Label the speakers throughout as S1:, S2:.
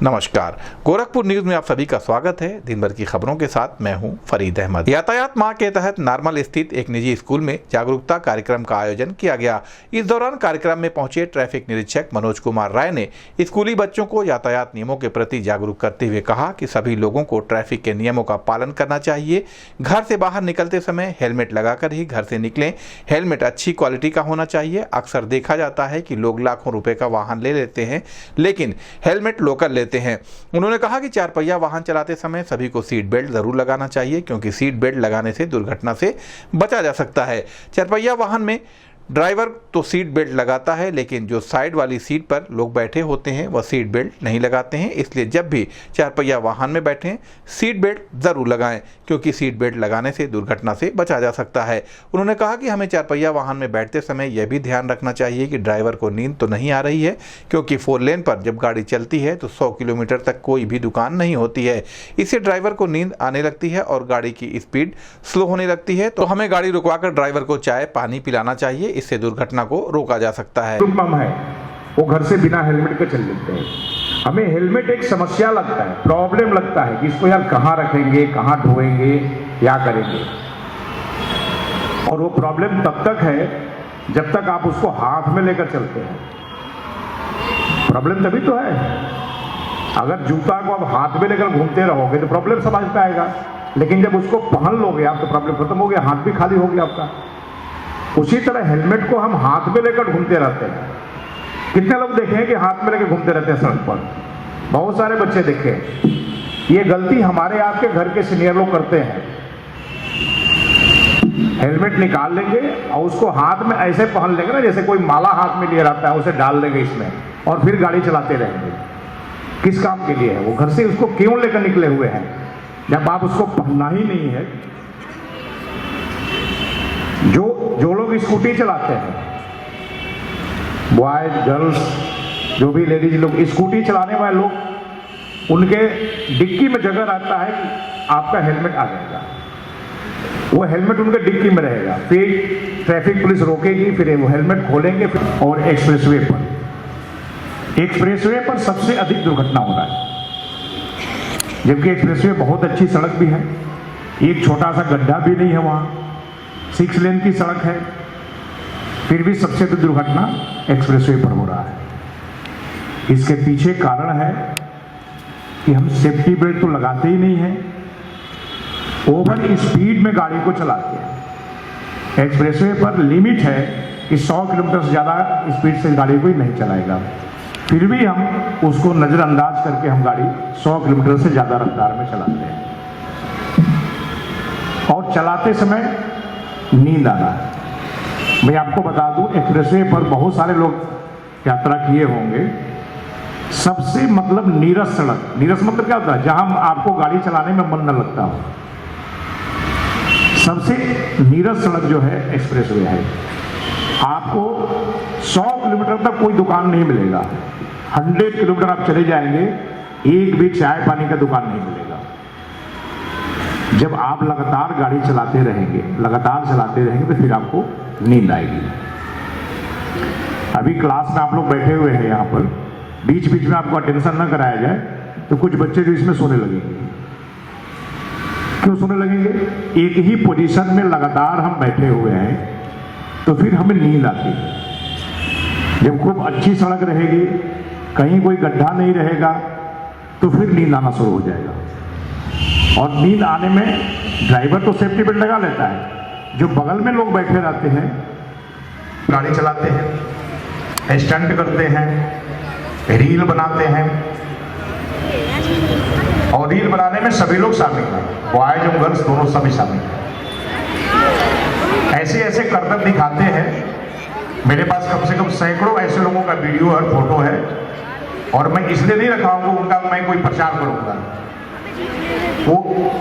S1: नमस्कार, गोरखपुर न्यूज में आप सभी का स्वागत है। दिन भर की खबरों के साथ मैं हूं फरीद अहमद। यातायात माह के तहत नारमल स्थित एक निजी स्कूल में जागरूकता कार्यक्रम का आयोजन किया गया। इस दौरान कार्यक्रम में पहुंचे ट्रैफिक निरीक्षक मनोज कुमार राय ने स्कूली बच्चों को यातायात नियमों के प्रति जागरूक करते हुए कहा कि सभी लोगों को ट्रैफिक के नियमों का पालन करना चाहिए। घर से बाहर निकलते समय हेलमेट लगाकर ही घर से निकलें। हेलमेट अच्छी क्वालिटी का होना चाहिए। अक्सर देखा जाता है कि लोग लाखों रुपए का वाहन ले लेते हैं, लेकिन हेलमेट लोकल लेते हैं। उन्होंने कहा कि 4 पहिया वाहन चलाते समय सभी को सीट बेल्ट जरूर लगाना चाहिए, क्योंकि सीट बेल्ट लगाने से दुर्घटना से बचा जा सकता है। 4 पहिया वाहन में ड्राइवर तो सीट बेल्ट लगाता है, लेकिन जो साइड वाली सीट पर लोग बैठे होते हैं वह सीट बेल्ट नहीं लगाते हैं। इसलिए जब भी 4 पहिया वाहन में बैठें सीट बेल्ट ज़रूर लगाएं, क्योंकि सीट बेल्ट लगाने से दुर्घटना से बचा जा सकता है। उन्होंने कहा कि हमें 4 पहिया वाहन में बैठते समय यह भी ध्यान रखना चाहिए कि ड्राइवर को नींद तो नहीं आ रही है, क्योंकि 4 लेन पर जब गाड़ी चलती है तो 100 किलोमीटर तक कोई भी दुकान नहीं होती है। इससे ड्राइवर को नींद आने लगती है और गाड़ी की स्पीड स्लो होने लगती है। तो हमें गाड़ी रुकवाकर ड्राइवर को चाय पानी पिलाना चाहिए। इससे दुर्घटना को रोका जा सकता है।
S2: वो घर से बिना हेलमेट के चल लेते हैं। हमें हेलमेट एक समस्या लगता है, प्रॉब्लम लगता है कि इसको यार कहाँ रखेंगे, कहाँ ढोएंगे, क्या करेंगे। और वो प्रॉब्लम तब तक है जब तक आप उसको हाथ में लेकर चलते हैं। प्रॉब्लम तभी तो है। अगर जूता को आप हाथ में लेकर घूमते रहोगे तो प्रॉब्लम समझ में आएगा, लेकिन जब उसको पहन लोगे आप तो प्रॉब्लम खत्म हो गया, हाथ भी खाली हो गया आपका। उसी तरह हेलमेट को हम हाथ में लेकर घूमते रहते हैं। कितने लोग देखे हैं कि हाथ में लेकर घूमते रहते हैं सड़क पर? बहुत सारे बच्चे देखे। ये गलती हमारे आपके घर के सीनियर लोग करते हैं। हेलमेट निकाल लेंगे और उसको हाथ में ऐसे पहन लेंगे ना, जैसे कोई माला हाथ में लिए रहता है, उसे डाल देंगे इसमें और फिर गाड़ी चलाते रहेंगे। किस काम के लिए है? वो घर से उसको क्यों लेकर निकले हुए हैं जब आप उसको पहनना ही नहीं है? जो लोग स्कूटी चलाते हैं, बॉयज गर्ल्स, जो भी लेडीज लोग स्कूटी चलाने वाले लोग, उनके डिक्की में जगह रहता है कि आपका हेलमेट आ जाएगा। वो हेलमेट उनके डिक्की में रहेगा। फिर ट्रैफिक पुलिस रोकेगी, फिर वो हेलमेट खोलेंगे। और एक्सप्रेसवे पर सबसे अधिक दुर्घटना हो रहा है, जबकि एक्सप्रेसवे बहुत अच्छी सड़क भी है, एक छोटा सा गड्ढा भी नहीं है, वहाँ 6 लेन की सड़क है, फिर भी सबसे अधिक दुर्घटना एक्सप्रेसवे पर हो रहा है। इसके पीछे कारण है कि हम सेफ्टी बेल्ट तो लगाते ही नहीं हैं, ओवर स्पीड में गाड़ी को चलाते हैं। एक्सप्रेसवे पर लिमिट है कि 100 किलोमीटर से ज़्यादा स्पीड से गाड़ी कोई नहीं चलाएगा, फिर भी हम उसको नज़रअंदाज करके हम गाड़ी 100 किलोमीटर से ज़्यादा रफ्तार में चलाते हैं। और चलाते समय नींद आना है। मैं आपको बता दूं, एक्सप्रेसवे पर बहुत सारे लोग यात्रा किए होंगे। सबसे मतलब नीरस सड़क, नीरस मतलब क्या होता है? जहां आपको गाड़ी चलाने में मन न लगता हो। सबसे नीरस सड़क जो है एक्सप्रेसवे है। आपको 100 किलोमीटर तक कोई दुकान नहीं मिलेगा। 100 किलोमीटर आप चले जाएंगे, एक भी चाय पानी का दुकान नहीं मिलेगा। जब आप लगातार गाड़ी चलाते रहेंगे तो फिर आपको नींद आएगी। अभी क्लास में आप लोग बैठे हुए हैं, यहाँ पर बीच बीच में आपको अटेंशन न कराया जाए तो कुछ बच्चे जो इसमें सोने लगेंगे। क्यों सोने लगेंगे? एक ही पोजीशन में लगातार हम बैठे हुए हैं तो फिर हमें नींद आती है। जब खूब अच्छी सड़क रहेगी, कहीं कोई गड्ढा नहीं रहेगा, तो फिर नींद आना शुरू हो जाएगा। और नींद आने में ड्राइवर तो सेफ्टी बेल्ट लगा लेता है, जो बगल में लोग बैठे रहते हैं, गाड़ी चलाते हैं, स्टंट करते हैं, रील बनाते हैं। और रील बनाने में सभी लोग शामिल हैं, बॉयज और गर्ल्स दोनों सभी शामिल हैं। ऐसे ऐसे करतब दिखाते हैं। मेरे पास कम से कम सैकड़ों ऐसे लोगों का वीडियो और फोटो है, और मैं इसलिए नहीं रखा हूँ उनका मैं कोई प्रचार करूँगा। वो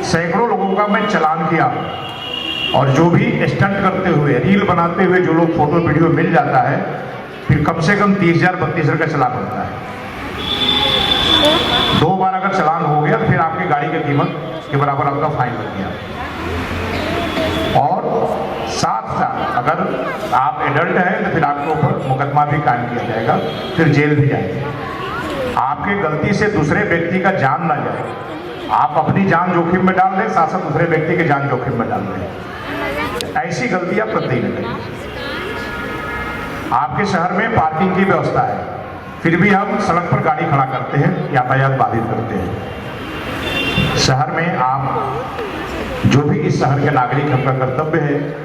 S2: सैकड़ों लोगों का मैं चालान किया, और जो भी स्टंट करते हुए, रील बनाते हुए जो लोग फोटो वीडियो मिल जाता है, फिर कम से कम 30,000-32,000 का चालान होता है। 2 बार अगर चालान हो गया तो फिर आपकी गाड़ी की कीमत के बराबर आपका फाइन लग गया। और साथ साथ अगर आप एडल्ट हैं तो फिर आपके ऊपर मुकदमा भी कायम किया जाएगा, फिर जेल भी जाएंगे। आपके गलती से दूसरे व्यक्ति का जान ना जाए, आप अपनी जान जोखिम में डाल दें, साथ साथ दूसरे व्यक्ति की जान जोखिम में डाल दें। ऐसी गलतियां प्रतिदिन करें। आपके शहर में पार्किंग की व्यवस्था है, फिर भी हम सड़क पर गाड़ी खड़ा करते हैं, यातायात बाधित करते हैं। शहर में आप जो भी इस शहर के नागरिक, आपका कर्तव्य है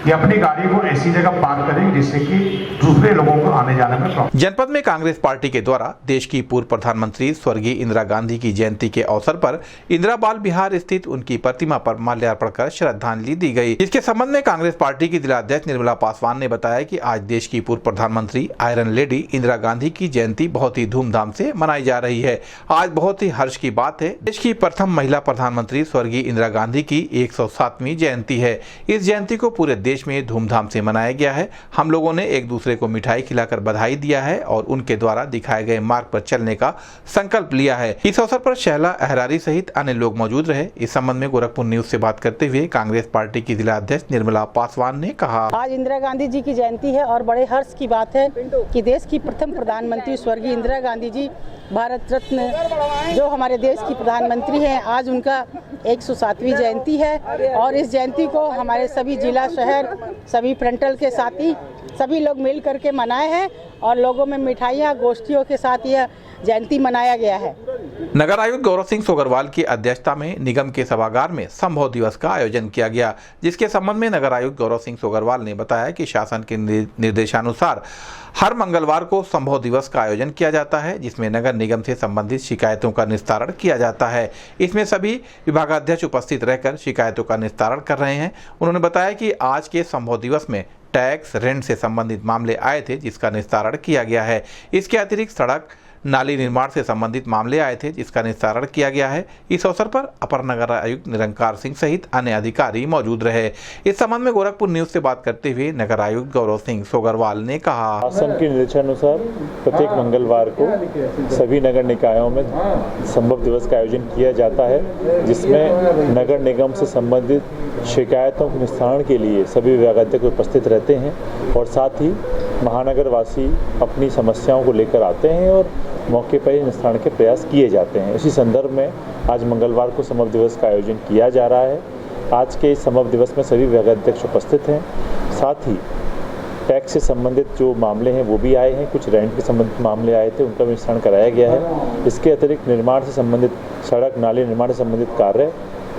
S2: कि अपनी गाड़ी को ऐसी जगह पार्क करें जिससे कि दूसरे लोगों को आने जाने में प्रॉब्लम।
S1: जनपद में कांग्रेस पार्टी के द्वारा देश की पूर्व प्रधानमंत्री स्वर्गीय इंदिरा गांधी की जयंती के अवसर पर इंदिरा बाल विहार स्थित उनकी प्रतिमा पर माल्यार्पण कर श्रद्धांजलि दी गई। इसके संबंध में कांग्रेस पार्टी की जिलाध्यक्ष निर्मला पासवान ने बताया कि आज देश की पूर्व प्रधानमंत्री आयरन लेडी इंदिरा गांधी की जयंती बहुत ही धूमधाम से मनाई जा रही है। आज बहुत ही हर्ष की बात है, देश की प्रथम महिला प्रधानमंत्री स्वर्गीय इंदिरा गांधी की 107वीं जयंती है। इस जयंती को पूरे देश में धूमधाम से मनाया गया है। हम लोगों ने एक दूसरे को मिठाई खिलाकर बधाई दिया है और उनके द्वारा दिखाए गए मार्ग पर चलने का संकल्प लिया है। इस अवसर पर शहला अहरारी सहित अन्य लोग मौजूद रहे। इस संबंध में गोरखपुर न्यूज से बात करते हुए कांग्रेस पार्टी की जिला अध्यक्ष निर्मला पासवान ने कहा,
S3: आज इंदिरा गांधी जी की जयंती है और बड़े हर्ष की बात है कि देश की प्रथम प्रधानमंत्री स्वर्गीय इंदिरा गांधी जी, भारत रत्न जो हमारे देश की प्रधानमंत्री हैं, आज उनका 107वीं जयंती है और इस जयंती को हमारे सभी जिला, शहर, सभी फ्रंटल के साथी सभी लोग मिल करके मनाए हैं और लोगों में मिठाइयाँ, गोष्ठियों के साथ यह जयंती मनाया गया है।
S1: नगर आयुक्त गौरव सिंह सोगरवाल की अध्यक्षता में निगम के सभागार में संभव दिवस का आयोजन किया गया, जिसके संबंध में नगर आयुक्त गौरव सिंह सोगरवाल ने बताया कि शासन के निर्देशानुसार हर मंगलवार को संभव दिवस का आयोजन किया जाता है, जिसमें नगर निगम से संबंधित शिकायतों का निस्तारण किया जाता है। इसमें सभी विभागाध्यक्ष उपस्थित रहकर शिकायतों का निस्तारण कर रहे हैं। उन्होंने बताया कि आज के संभव दिवस में टैक्स, रेंट से संबंधित मामले आए थे, जिसका निस्तारण किया गया है। इसके अतिरिक्त सड़क, नाली निर्माण से संबंधित मामले आए थे, जिसका निस्तारण किया गया है। इस अवसर पर अपर नगर आयुक्त निरंकार सिंह सहित अन्य अधिकारी मौजूद रहे। इस संबंध में गोरखपुर न्यूज से बात करते हुए नगर आयुक्त गौरव सिंह सोगरवाल ने कहा,
S4: शासन के निर्देशानुसार प्रत्येक मंगलवार को सभी नगर निकायों में संभव दिवस का आयोजन किया जाता है, जिसमें नगर निगम से संबंधित शिकायतों के निस्तारण के लिए सभी विभागाध्यक्ष उपस्थित रहते हैं और साथ ही महानगर वासी अपनी समस्याओं को लेकर आते हैं और मौके पर ही निस्तारण के प्रयास किए जाते हैं। इसी संदर्भ में आज मंगलवार को संभव दिवस का आयोजन किया जा रहा है। आज के इस संभव दिवस में सभी विभागाध्यक्ष उपस्थित हैं। साथ ही टैक्स से संबंधित जो मामले हैं वो भी आए हैं, कुछ रेंट के संबंधित मामले आए थे, उनका निस्तारण कराया गया है। इसके अतिरिक्त निर्माण से संबंधित, सड़क, नाली निर्माण से संबंधित कार्य,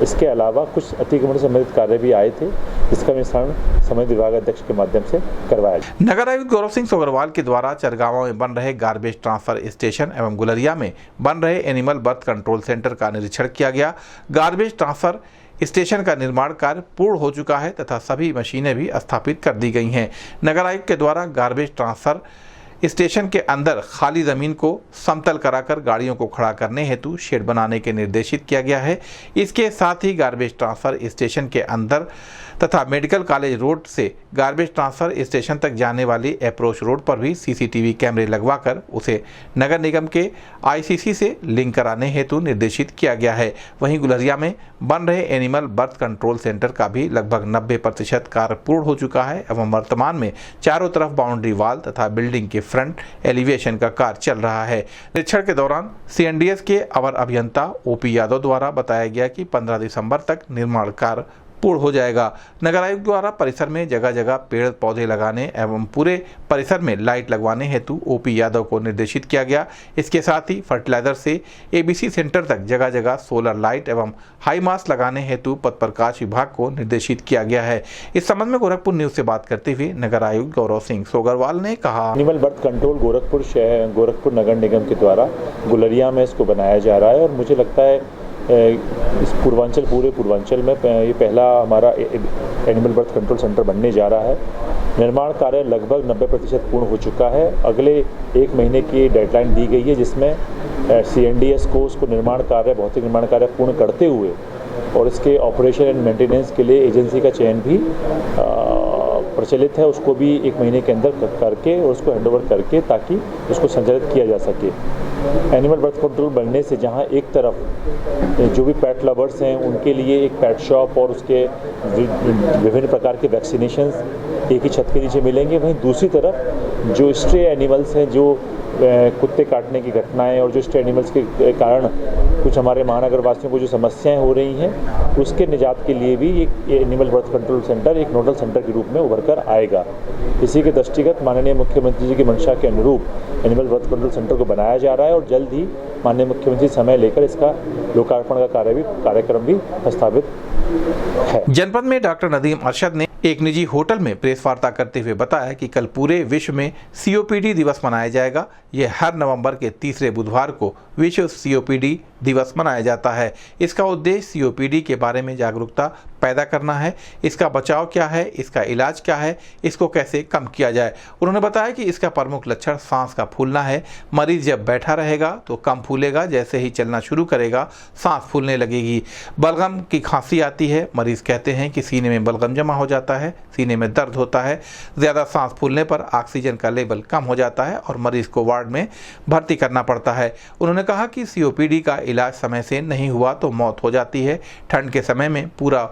S4: इसके अलावा कुछ अतिक्रमण से संबंधित कार्य भी आए थे, जिसका निस्तारण संबंधित विभागाध्यक्ष के माध्यम से करवाया गया।
S1: नगर आयुक्त गौरव सिंह सोगरवाल के द्वारा चरगांव में बन रहे गार्बेज ट्रांसफर स्टेशन एवं गुलरिया में बन रहे एनिमल बर्थ कंट्रोल सेंटर का निरीक्षण किया गया। गार्बेज ट्रांसफर स्टेशन का निर्माण कार्य पूर्ण हो चुका है तथा सभी मशीनें भी स्थापित कर दी गई हैं। नगर आयुक्त के द्वारा गार्बेज ट्रांसफर स्टेशन के अंदर खाली जमीन को समतल कराकर गाड़ियों को खड़ा करने हेतु शेड बनाने के निर्देशित किया गया है। इसके साथ ही गार्बेज ट्रांसफर स्टेशन के अंदर तथा मेडिकल कॉलेज रोड से गार्बेज ट्रांसफर स्टेशन तक जाने वाली अप्रोच रोड पर भी सीसीटीवी कैमरे लगवाकर उसे नगर निगम के आईसीसी से लिंक कराने हेतु निर्देशित किया गया है। वहीं गुलरिया में बन रहे एनिमल बर्थ कंट्रोल सेंटर का भी लगभग 90% कार्य पूर्ण हो चुका है एवं वर्तमान में चारों तरफ बाउंड्री वाल तथा बिल्डिंग के फ्रंट एलिवेशन का कार्य चल रहा है। निरीक्षण के दौरान सीएनडीएस के अवर अभियंता ओपी यादव द्वारा बताया गया कि 15 दिसंबर तक निर्माण कार्य पूर्ण हो जाएगा। नगर आयुक्त द्वारा परिसर में जगह जगह पेड़ पौधे लगाने एवं पूरे परिसर में लाइट लगवाने हेतु ओपी यादव को निर्देशित किया गया। इसके साथ ही फर्टिलाइजर से एबीसी सेंटर तक जगह जगह सोलर लाइट एवं हाई मास्ट लगाने हेतु पथ प्रकाश विभाग को निर्देशित किया गया है। इस संबंध में गोरखपुर न्यूज से बात करते हुए नगर आयुक्त गौरव सिंह सोगरवाल ने कहा,
S4: एनिमल बर्थ कंट्रोल गोरखपुर नगर निगम के द्वारा गुलरिया में इसको बनाया जा रहा है और मुझे लगता है इस पूरे पूर्वांचल में ये पहला हमारा एनिमल बर्थ कंट्रोल सेंटर बनने जा रहा है। निर्माण कार्य लगभग 90% पूर्ण हो चुका है। अगले 1 महीने की डेडलाइन दी गई है, जिसमें सीएनडीएस को उसको भौतिक निर्माण कार्य पूर्ण करते हुए और इसके ऑपरेशन एंड मेंटेनेंस के लिए एजेंसी का चयन भी प्रचलित है, उसको भी 1 महीने के अंदर करके और उसको हैंडओवर करके ताकि उसको संचालित किया जा सके। एनिमल बर्थ कंट्रोल बनने से जहां एक तरफ जो भी पेट लवर्स हैं उनके लिए एक पेट शॉप और उसके विभिन्न प्रकार के वैक्सीनेशंस एक ही छत के नीचे मिलेंगे, वहीं दूसरी तरफ जो स्ट्रे एनिमल्स हैं जो कुत्ते काटने की घटनाएं और जो स्ट्रे एनिमल्स के कारण कुछ हमारे महानगर वासियों को जो समस्याएं हो रही हैं, उसके निजात के लिए भी ये एनिमल बर्थ कंट्रोल सेंटर एक नोडल सेंटर के रूप में उभर कर आएगा। इसी के दृष्टिगत माननीय मुख्यमंत्री जी की मंशा के अनुरूप एनिमल बर्थ कंट्रोल सेंटर को बनाया जा रहा है और जल्द ही माननीय मुख्यमंत्री समय लेकर इसका लोकार्पण का कार्यक्रम भी प्रस्तावित है।
S1: जनपद में डॉक्टर नदीम अरशद ने एक निजी होटल में प्रेस वार्ता करते हुए बताया कि कल पूरे विश्व में सीओपीडी दिवस मनाया जाएगा। यह हर नवंबर के तीसरे बुधवार को विश्व सीओपीडी दिवस मनाया जाता है। इसका उद्देश्य सीओपीडी के बारे में जागरूकता पैदा करना है। इसका बचाव क्या है, इसका इलाज क्या है, इसको कैसे कम किया जाए। उन्होंने बताया कि इसका प्रमुख लक्षण सांस का फूलना है। मरीज जब बैठा रहेगा तो कम फूलेगा, जैसे ही चलना शुरू करेगा सांस फूलने लगेगी। बलगम की खांसी आती है। मरीज कहते हैं कि सीने में बलगम जमा हो जाता है, सीने में दर्द होता है। ज़्यादा सांस फूलने पर ऑक्सीजन का लेवल कम हो जाता है और मरीज को वार्ड में भर्ती करना पड़ता है। उन्होंने कहा कि सीओपीडी का इलाज समय से नहीं हुआ तो मौत हो जाती है। ठंड के समय में पूरा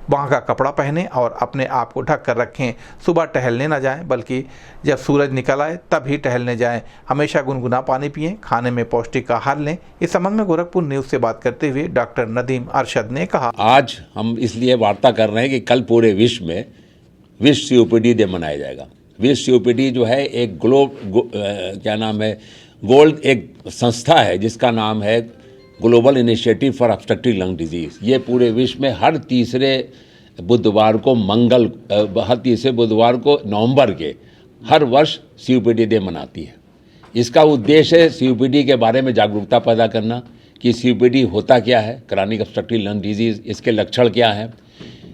S1: बांह का कपड़ा पहनें और अपने आप को ढक कर रखें। सुबह टहलने न जाएं, बल्कि जब सूरज निकल आए तब ही टहलने जाएं। हमेशा गुनगुना पानी पिएं। खाने में पौष्टिक आहार लें। इस संबंध में गोरखपुर न्यूज़ से बात करते हुए डॉक्टर नदीम अरशद ने कहा,
S5: आज हम इसलिए वार्ता कर रहे हैं कि कल पूरे विश्व में विश्व सीओपीडी डे मनाया जाएगा। विश्व सीओपीडी जो है एक गोल्ड एक संस्था है जिसका नाम है global initiative for obstructive lung disease. ये पूरे विश्व में हर तीसरे बुधवार को नवंबर के हर वर्ष सीओपीडी डे मनाती है। इसका उद्देश्य है सीओपीडी के बारे में जागरूकता पैदा करना कि सीओपीडी होता क्या है, क्रॉनिक ऑब्स्ट्रक्टिव लंग डिजीज़, इसके लक्षण क्या है,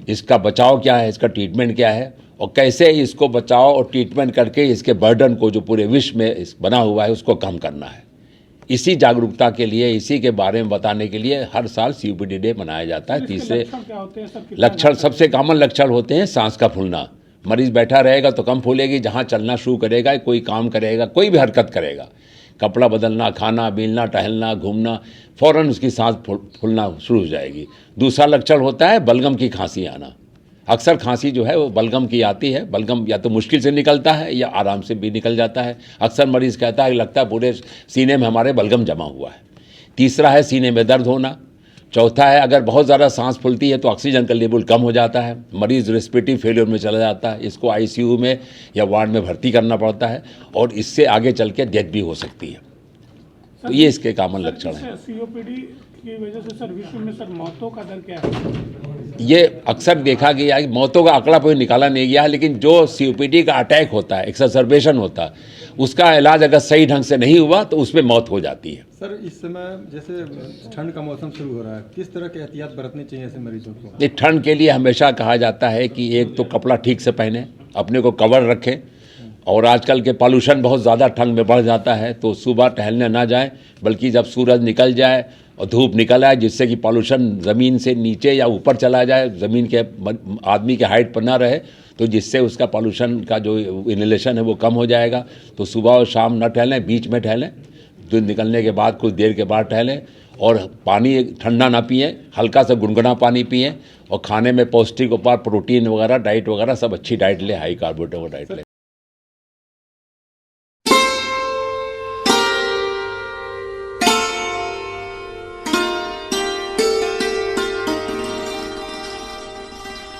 S5: इसका बचाव क्या है, इसका ट्रीटमेंट क्या है और कैसे इसको बचाव और ट्रीटमेंट करके इसके बर्डन को जो पूरे विश्व में बना हुआ है उसको कम करना है। इसी जागरूकता के लिए, इसी के बारे में बताने के लिए हर साल सीओपीडी डे मनाया जाता है। तीसरे लक्षण सबसे कॉमन लक्षण होते हैं सांस का फूलना। मरीज बैठा रहेगा तो कम फूलेगी, जहाँ चलना शुरू करेगा, कोई काम करेगा, कोई भी हरकत करेगा, कपड़ा बदलना, खाना, बीलना, टहलना, घूमना, फ़ौरन उसकी सांस फूलना शुरू हो जाएगी। दूसरा लक्षण होता है बलगम की खांसी आना। अक्सर खांसी जो है वो बलगम की आती है। बलगम या तो मुश्किल से निकलता है या आराम से भी निकल जाता है। अक्सर मरीज़ कहता है लगता है पूरे सीने में हमारे बलगम जमा हुआ है। तीसरा है सीने में दर्द होना। चौथा है अगर बहुत ज़्यादा सांस फूलती है तो ऑक्सीजन का लेवल कम हो जाता है, मरीज़ रेस्पिरेटरी फेलियर में चला जाता है, इसको आईसीयू में या वार्ड में भर्ती करना पड़ता है और इससे आगे चल के डेथ भी हो सकती है। तो ये इसके कॉमन लक्षण हैं।
S6: सीओपीडी की वजह से सर विश्व में सर मौतों का दर क्या है?
S5: ये अक्सर देखा गया है, मौतों का आंकड़ा कोई निकाला नहीं गया है, लेकिन जो सीओपीडी का अटैक होता है, एक्सरबेशन होता है, उसका इलाज अगर सही ढंग से नहीं हुआ तो उसमें मौत हो जाती है।
S7: सर इस समय जैसे ठंड का मौसम शुरू हो रहा है, किस तरह के एहतियात बरतने चाहिए ऐसे मरीजों को?
S5: ठंड के लिए हमेशा कहा जाता है कि एक तो कपड़ा ठीक से पहने, अपने को कवर रखें और आजकल के पॉल्यूशन बहुत ज़्यादा ठंड में बढ़ जाता है तो सुबह टहलने ना जाएं, बल्कि जब सूरज निकल जाए और धूप निकल आए जिससे कि पॉल्यूशन ज़मीन से नीचे या ऊपर चला जाए, ज़मीन के आदमी के हाइट पर ना रहे, तो जिससे उसका पॉल्यूशन का जो इनहेलेशन है वो कम हो जाएगा। तो सुबह और शाम न टहलें, बीच में टहलें, दिन निकलने के बाद कुछ देर के बाद टहलें और पानी ठंडा ना पिएं, हल्का सा गुनगुना पानी पिएं और खाने में पौष्टिक उपाय, प्रोटीन वगैरह, डाइट वगैरह सब अच्छी डाइट लें, हाई कार्बोहाइड्रेट डाइट लें।